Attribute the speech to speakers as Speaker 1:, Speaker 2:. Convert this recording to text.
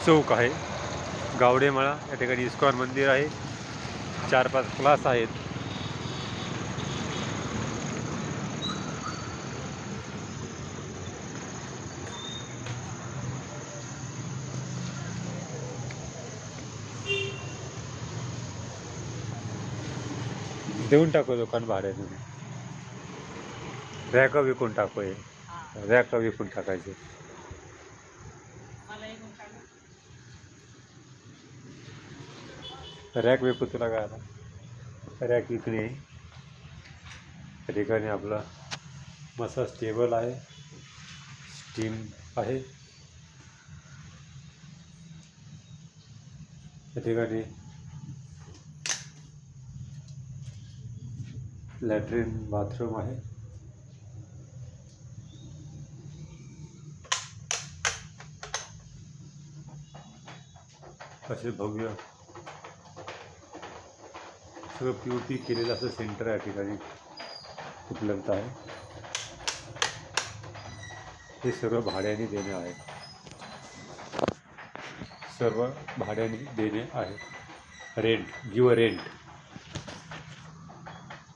Speaker 1: चौक आहे, गावडेमाळा. या ठिकाणी इस्कॉन मंदिर आहे, 4-5 क्लास आहेत. देऊन टाकू दुकान भाड्याने, रॅक विकून टाकू, हे रॅक विकून टाकायचे. रॅक विकू तुला काय आता, रॅक विकणे. या ठिकाणी आपला मसाज टेबल आहे, स्टीम आहे. या ठिकाणी लॅट्रिन बाथरूम आहे. असे भव्य सगळं POP केलेलं असं सेंटर या ठिकाणी उपलब्ध आहे. हे सर्व भाड्याने देणे आहे, सर्व भाड्याने देणे आहे. Rent, give rent.